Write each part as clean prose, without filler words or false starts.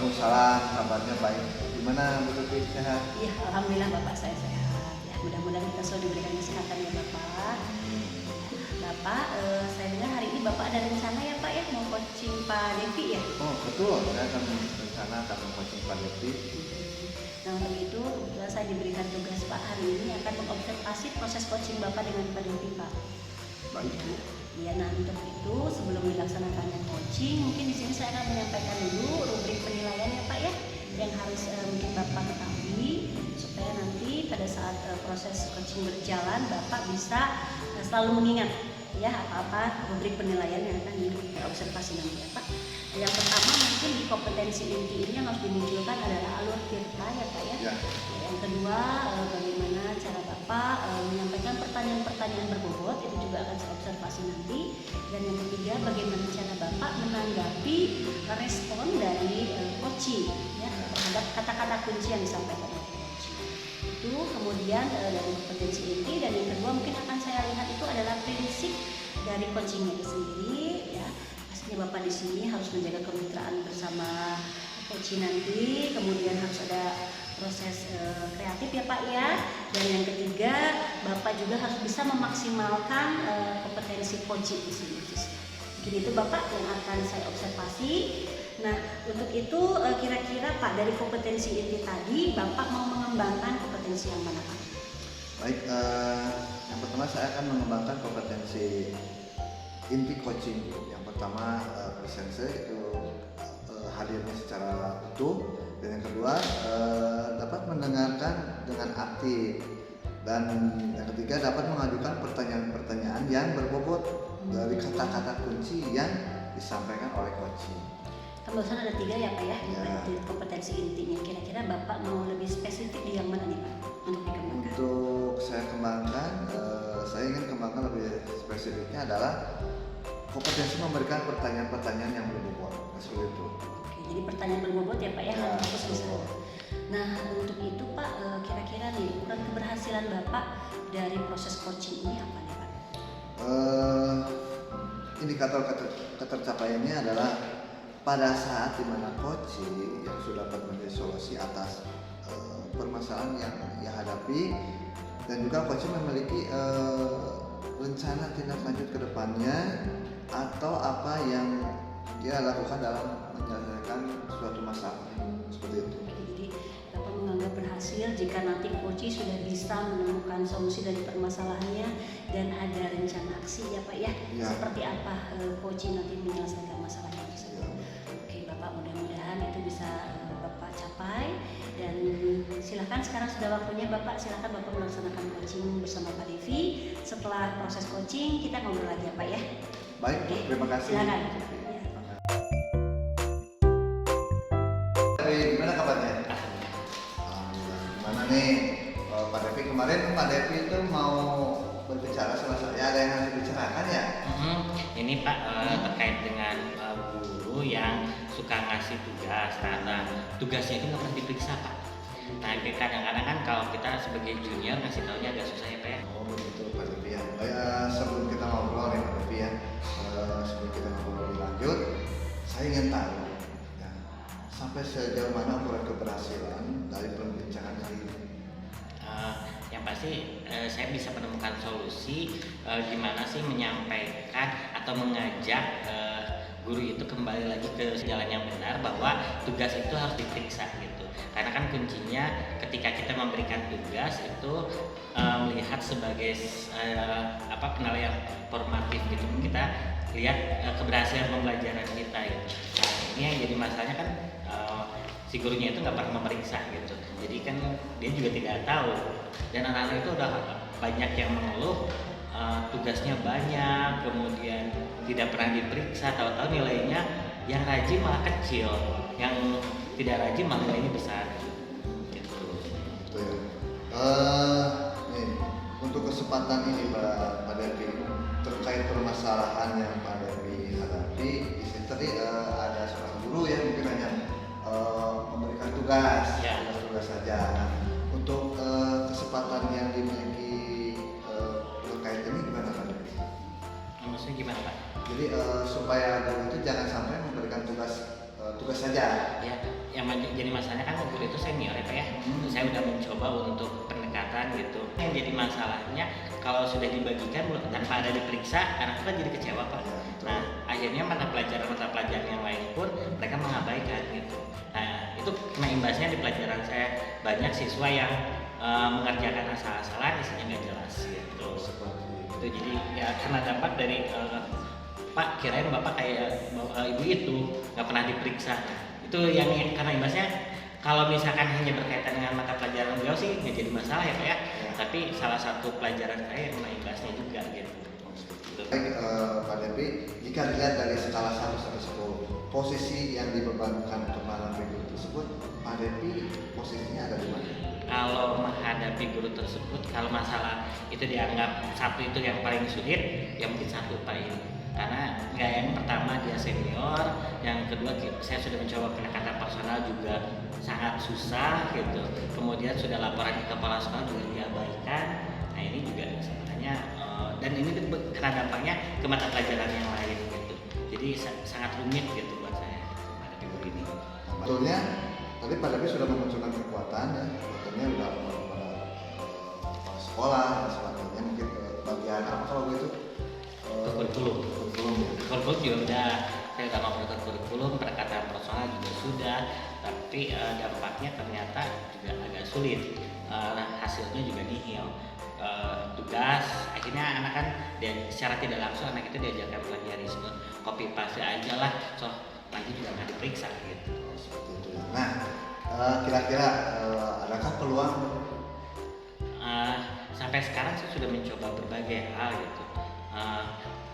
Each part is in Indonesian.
Waalaikumsalam, kabarnya baik. Gimana Bu Tuti, sehat? Iya, alhamdulillah Bapak saya sehat. Ya, mudah-mudahan kita selalu diberikan kesehatan ya Bapak. Bapak, saya dengar hari ini Bapak ada rencana ya Pak ya mau coaching Pak Devi ya? Oh betul, saya akan rencana akan coaching Pak Devi. Nah untuk itu kebetulan saya diberikan tugas Pak hari ini akan mengobservasi proses coaching Bapak dengan Pak Devi Pak. Baik Bu. Ya, nah untuk itu sebelum dilaksanakannya coaching, mungkin di sini saya akan menyampaikan dulu rubrik penilaian ya Pak ya, yang harus mungkin Bapak ketahui supaya nanti pada saat proses coaching berjalan Bapak bisa selalu mengingat ya apa-apa rubrik penilaian yang akan diobservasi nanti ya Pak. Yang pertama mungkin di kompetensi inti ini yang harus dimunculkan adalah alur tirta ya Pak ya. Ya. Yang kedua bagaimana cara Bapak menyampaikan pertanyaan-pertanyaan berbobot, itu juga akan saya observasi nanti. Dan yang ketiga bagaimana cara Bapak menanggapi respon dari coaching ya terhadap kata-kata kunci yang disampaikan oleh coaching. Itu kemudian dari kompetensi inti, dan yang kedua mungkin akan saya lihat itu adalah prinsip dari coachingnya itu sendiri ya. Pastinya Bapak di sini harus menjaga kemitraan bersama coaching nanti, kemudian harus ada proses kreatif ya Pak ya. Dan yang ketiga Bapak juga harus bisa memaksimalkan kompetensi coaching di sini. Mungkin itu Bapak yang akan saya observasi. Nah untuk itu kira-kira Pak dari kompetensi inti tadi Bapak mau mengembangkan kompetensi yang mana Pak? Baik, yang pertama saya akan mengembangkan kompetensi inti coaching. Yang pertama presence itu hadirnya secara utuh, dan yang kedua dapat mendengarkan dengan aktif, dan yang ketiga dapat mengajukan pertanyaan-pertanyaan yang berbobot dari kata-kata kunci yang disampaikan oleh coaching. Barusan ada 3 ya Pak ya, Ya. kompetensi intinya. Kira-kira Bapak mau lebih spesifik di yang mana nih Pak untuk dikembangkan? Untuk saya kembangkan, saya ingin kembangkan lebih spesifiknya adalah kompetensi memberikan pertanyaan-pertanyaan yang berbobot, seperti itu. Oke, jadi pertanyaan berbobot ya Pak ya, Ya, fokus di sana. Nah untuk itu Pak, kira-kira nih ukuran keberhasilan Bapak dari proses coaching ini apa nih Pak? Indikator ketercapaiannya adalah pada saat dimana coaching yang sudah dapat menjadi solusi atas permasalahan yang ia hadapi, dan juga coaching memiliki rencana tindak lanjut ke depannya atau apa yang dia lakukan dalam menyelesaikan suatu masalah, seperti itu. Jadi Bapak menganggap berhasil jika nanti coaching sudah bisa menemukan solusi dari permasalahannya dan ada rencana aksi ya Pak ya, Ya. seperti apa coaching nanti menyelesaikan masalahnya tersebut. Ya. Oke Bapak, mudah-mudahan itu bisa Bapak capai, dan silakan sekarang sudah waktunya Bapak, silakan Bapak melaksanakan coaching bersama Pak Devi. Setelah proses coaching kita ngobrol lagi ya Pak ya. Baik, Oke, terima kasih. silakan. Gimana kabarnya? Alhamdulillah. Gimana nih Pak Devi, kemarin Pak Devi itu mau berbicara sama saya, ada yang harus dibicarakan ya? Ini Pak terkait dengan guru yang suka ngasih tugas. Nah, tugasnya itu nggak pernah diperiksa Pak. Nah kadang-kadang kan kalau kita sebagai junior ngasih taunya agak susah ya Pak ya. Oh begitu Pak Devi ya. Sebelum kita ngobrol nih Pak Devi ya, sebelum kita ngobrol lebih lanjut, saya ingin tahu ya, sampai sejauh mana ukuran keberhasilan dari perbincangan kali ini? Yang pasti saya bisa menemukan solusi gimana sih menyampaikan atau mengajak guru itu kembali lagi ke jalan yang benar, bahwa tugas itu harus diperiksa gitu. Karena kan kuncinya ketika kita memberikan tugas itu melihat sebagai penilaian formatif gitu. Kita lihat keberhasilan pembelajaran kita gitu. Nah, ini yang jadi masalahnya kan si gurunya itu nggak pernah memeriksa gitu. Jadi kan dia juga tidak tahu, dan anak-anak itu udah banyak yang mengeluh tugasnya banyak, kemudian tidak pernah diperiksa, tahu-tahu nilainya yang rajin malah kecil, yang tidak rajin malah nilainya besar gitu. Betul ya. Nih, untuk kesempatan ini Pak Devi, terkait permasalahan yang Pak Devi hadapi, di sini tadi ada seorang guru ya mungkin hanya memberikan tugas, Ya. tugas saja. Nah, untuk kesempatan yang dimiliki terkait ini gimana Pak Devi? Maksudnya gimana Pak? Jadi supaya guru itu jangan sampai memberikan tugas tugas saja. Ya, jadi masalahnya kan guru itu senior ya Pak ya. Saya udah mencoba untuk pendekatan gitu. Yang jadi masalahnya kalau sudah dibagikan tanpa ada diperiksa, anak itu kan jadi kecewa Pak. Ya, betul. Nah, akhirnya mata pelajaran yang lain pun mereka mengabaikan gitu. Nah, itu kena imbasnya di pelajaran saya, banyak siswa yang mengerjakan asal-asalan, isinya nggak jelas gitu. Seperti Itu jadi ya kena dampak dari Pak, kirain Bapak kayak ibu itu nggak pernah diperiksa. Itu yang karena imbasnya kalau misalkan hanya berkaitan dengan mata pelajaran beliau sih nggak jadi masalah ya Pak ya. Ya. Tapi salah satu pelajaran saya yang kena imbasnya juga gitu. Baik, Pak Depi, jika dilihat dari skala 1 sampai 10, posisi yang dibebankan kepada guru tersebut, Pak Depi posisinya ada di mana? Kalau menghadapi guru tersebut, kalau masalah itu dianggap satu itu yang paling sulit, ya mungkin satu Pak ini. Karena yang pertama dia senior, yang kedua saya sudah mencoba pendekatan personal juga sangat susah gitu. Kemudian sudah laporan ke kepala sekolah juga diabaikan. Nah ini juga sebenarnya dan ini kena dampaknya ke mata pelajaran yang lain gitu. Jadi sangat rumit gitu buat saya menghadapi guru ini. Betulnya tadi Pak Depi sudah memunculkan kekuatan ya, kekuatannya udah pada kepala sekolah dan sebagainya. Mungkin bagian apa kalau begitu? Kurikulum. Kurikulum ya. Kurikulum juga udah, saya udah ngomong ke kurikulum, pendekatan personal juga sudah, tapi dampaknya ternyata juga agak sulit. Hasilnya juga nihil. Tugas akhirnya anak kan secara tidak langsung anak itu diajarkan plagiarisme, copy paste aja lah, so nanti juga nggak diperiksa gitu. Seperti itu ya. Nah, kira-kira adakah peluang? Sampai sekarang saya sudah mencoba berbagai hal gitu.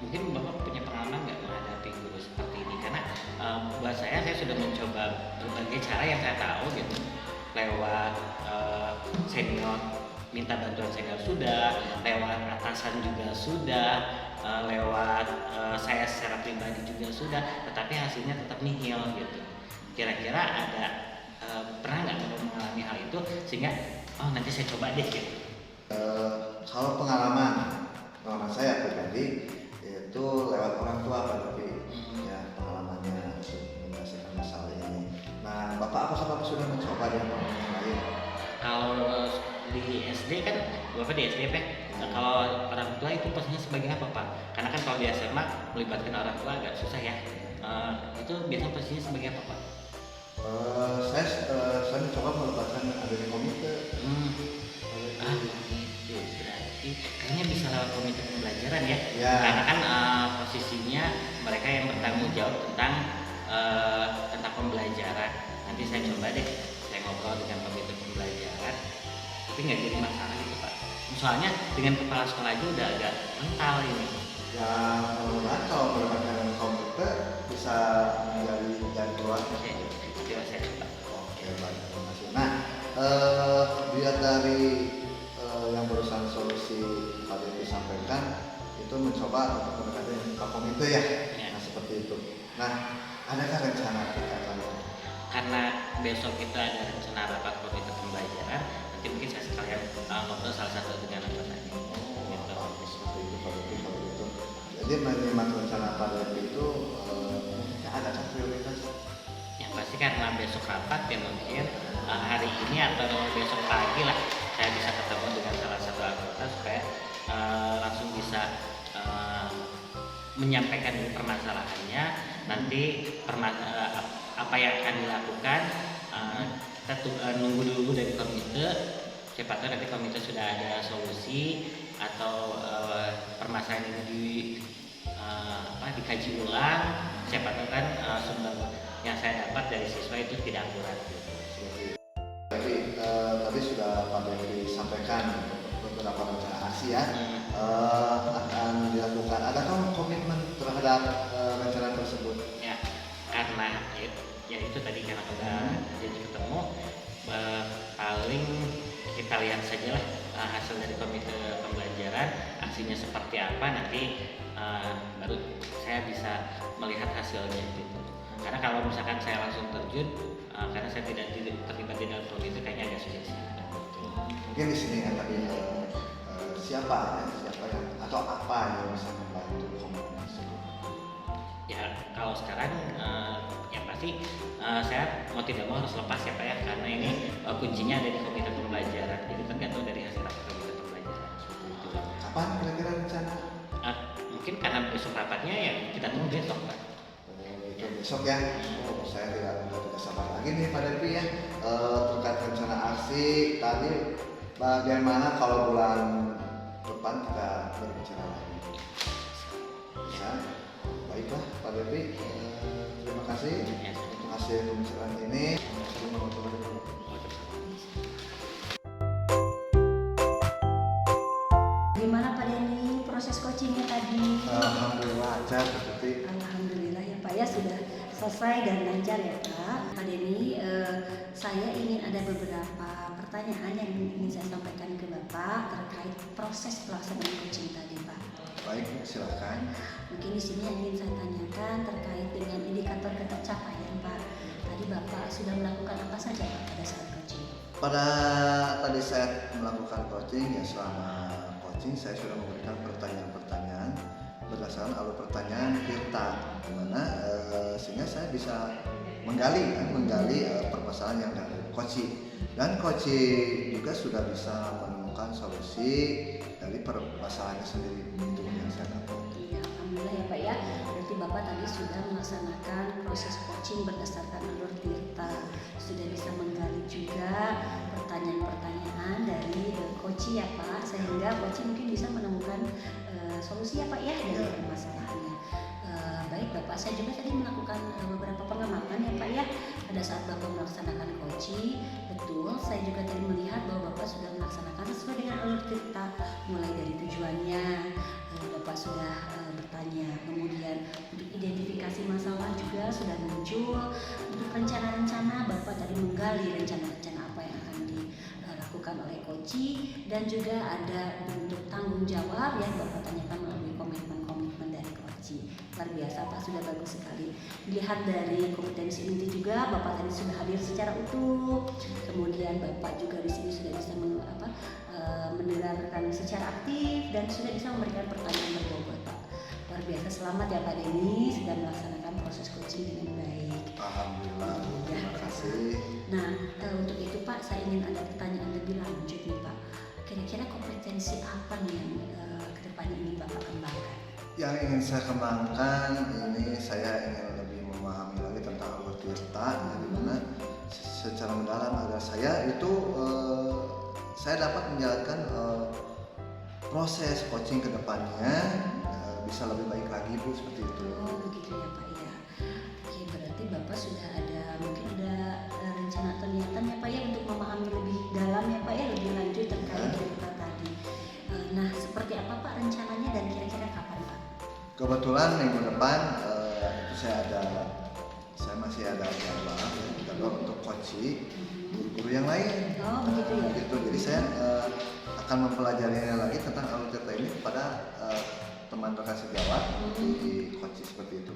Mungkin Bapak punya pengalaman nggak menghadapi guru seperti ini? Karena buat saya sudah mencoba berbagai cara yang saya tahu gitu, lewat senior, minta bantuan senior sudah, lewat atasan juga sudah, lewat saya secara pribadi juga sudah, tetapi hasilnya tetap nihil gitu. Kira-kira ada pernah nggak Bapak mengalami hal itu sehingga nanti saya coba deh gitu? Kalau pengalaman saya pribadi itu lewat orang tua Pak Depi, ya pengalamannya untuk menyelesaikan masalah ini. Nah, Bapak apakah Bapak sudah mencoba dengan pengalaman yang lain? Kalau di SD kan, Bapak di SD Pak, kalau orang tua itu posisinya sebagai apa Pak? Karena kan kalau di SMA melibatkan orang tua agak susah ya. Itu biasanya posisinya sebagai apa Pak? Saya mencoba melibatkan adanya komite. Itu berarti kayaknya bisa lewat komite pembelajaran ya. Ya. Karena kan posisinya mereka yang bertanggung jawab tentang pembelajaran. Nanti saya coba deh, saya ngobrol dengan komite pembelajaran. Tapi nggak jadi masalah gitu Pak. Soalnya dengan kepala sekolah aja udah agak mental ini. Ya, mudah-mudahan kalau melibatkan dengan komite bisa menjadi jalan keluar. Oke, coba saya coba. Oke, baik, terima kasih. Nah, dilihat dari yang barusan solusi Pak Depi sampaikan itu mencoba untuk mendekati ke komite ya. Ya. Nah, seperti itu. Nah, adakah rencana kita kalian? Karena besok kita ada rencana rapat komite pembelajaran, nanti mungkin saya sekalian ngobrol salah satu dengan anggotanya. Gitu. Seperti itu Pak Depi kalau gitu. Jadi menyimak rencana Pak Depi itu adakah prioritas? Yang pasti karena besok rapat ya mungkin hari ini atau besok pagi lah saya bisa ketemu dengan salah satu anggota supaya langsung bisa menyampaikan dulu permasalahannya. Nanti apa yang akan dilakukan kita nunggu dulu dari komite. Siapa tahu nanti komite sudah ada solusi atau permasalahan ini dikaji ulang. Siapa tahu kan sumber yang saya dapat dari siswa itu tidak akurat gitu. Jadi tadi sudah Pak Depi sampaikan beberapa rencana aksi ya akan dilakukan. Adakah komitmen terhadap rencana tersebut? Ya, karena ya itu tadi karena udah janji ketemu, paling kita lihat saja lah hasil dari komite pembelajaran, aksinya seperti apa nanti baru saya bisa melihat hasilnya gitu. Karena kalau misalkan saya langsung terjun, karena saya tidak terlibat di dalam komite kayaknya agak sulit sih. Mungkin di sini yang tadi siapa yang atau apa yang bisa membantu komitmen tersebut? Ya kalau sekarang yang pasti pasti saya mau tidak mau harus lepas ya Pak ya, karena ini kuncinya ada di komite pembelajaran, jadi tergantung dari hasil rapat komite pembelajaran seperti itu. Kapan kira-kira rencana? Mungkin karena besok rapatnya ya kita tunggu besok Pak. Itu besok ya. Saya tidak sabar lagi nih Pak Devi ya. Terkait rencana aksi tadi, bagaimana kalau bulan depan kita berbicara lagi? Bisa? Baiklah Pak Devi, terima kasih untuk hasil pembicaraan ini. Gimana Pak Denny proses coachingnya tadi? Alhamdulillah lancar seperti. Alhamdulillah ya Pak ya, sudah selesai dan lancar ya Pak. Pak Denny, saya ingin ada beberapa pertanyaan yang ingin saya sampaikan ke Bapak terkait proses pelaksanaan coaching tadi Pak. Baik, silakan. Mungkin di sini yang ingin saya tanyakan terkait dengan indikator ketercapaian Pak. Tadi Bapak sudah melakukan apa saja Pak pada saat coaching? Pada tadi saya melakukan coaching ya, selama coaching saya sudah memberikan pertanyaan-pertanyaan berdasarkan alur pertanyaan kita, dimana sehingga saya bisa menggali permasalahan yang dari coaching, dan coaching juga sudah bisa menemukan solusi dari permasalahannya sendiri. Itu yang saya dapat. Iya, alhamdulillah ya Pak ya. Berarti Bapak tadi sudah melaksanakan proses coaching berdasarkan alur tirta, sudah bisa menggali juga pertanyaan-pertanyaan dari coach ya Pak, sehingga coach mungkin bisa menemukan solusi ya Pak ya dari permasalahannya. Baik Bapak, saya juga tadi melakukan beberapa pengamatan ya Pak ya pada saat Bapak melaksanakan coaching. Betul, saya juga tadi melihat bahwa Bapak sudah melaksanakan sesuai dengan alur tirta, mulai dari tujuannya. Bapak sudah bertanya, kemudian untuk identifikasi masalah juga sudah muncul, untuk rencana-rencana Bapak tadi menggali rencana-rencana apa yang akan dilakukan oleh coach, dan juga ada bentuk tanggung jawab yang Bapak tanyakan melalui komitmen-komitmen dari coach. Luar biasa Pak, sudah bagus sekali. Dilihat dari kompetensi inti juga Bapak tadi sudah hadir secara utuh, kemudian Bapak juga di sini sudah bisa mendengarkan secara aktif dan sudah bisa memberikan pertanyaan berbobot Pak. Luar biasa, selamat ya Pak Denny sudah melaksanakan proses coaching dengan baik. Alhamdulillah, terima kasih. Nah, untuk itu Pak, saya ingin ada pertanyaan lebih lanjut nih Pak. Kira-kira kompetensi apa nih yang kedepannya ingin Bapak kembangkan? Yang ingin saya kembangkan ini, saya ingin lebih memahami lagi tentang alur tirta, di mana secara mendalam agar saya itu saya dapat menjalankan proses coaching ke depannya bisa lebih baik lagi Bu, seperti itu. Oh begitu ya Pak ya. Oke, berarti Bapak sudah mungkin ada rencana atau niatan ya Pak ya untuk memahami lebih dalam ya Pak ya, lebih lanjut terkait cerita tadi. Nah, seperti apa Pak rencananya dan kira-kira kapan Pak? Kebetulan minggu depan itu saya masih ada jadwal untuk coaching guru-guru yang lain. Oh begitu ya. Gitu. Jadi saya akan mempelajarinya lagi tentang alur tirta ini kepada teman rekan sejawat di coaching seperti itu.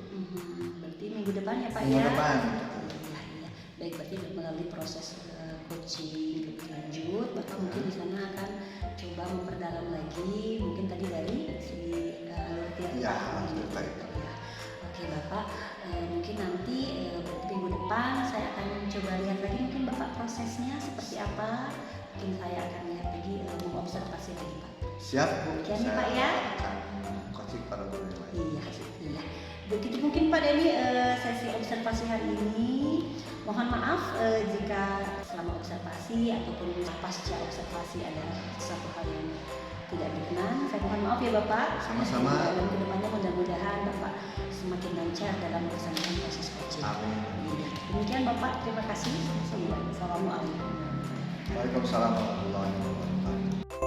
Berarti minggu depan ya Pak Minggu ya? depan. Iya, iya. Baik, berarti melalui proses coaching lebih lanjut, Bapak mungkin di sana akan coba memperdalam lagi, mungkin tadi dari segi alur tirta. Iya, alur tirta itu. Ya. Oke Bapak, mungkin nanti berarti minggu depan saya akan coba lihat lagi mungkin Bapak prosesnya seperti apa. Mungkin saya akan lihat lagi, mengobservasi lagi Pak. Siap Bu, Demikian saya Pak ya. akan coaching para guru yang lain. Iya, iya. Begitu mungkin Pak Denny sesi observasi hari ini. Mohon maaf jika selama observasi ataupun pasca observasi ada sesuatu hal yang tidak berkenan. Saya mohon maaf ya Bapak. Sama-sama. Dan kedepannya mudah-mudahan Bapak semakin lancar dalam melaksanakan proses coaching. Amin. Iya. Demikian Bapak, terima kasih. Assalamualaikum. Waalaikumsalam warahmatullahi wabarakatuh.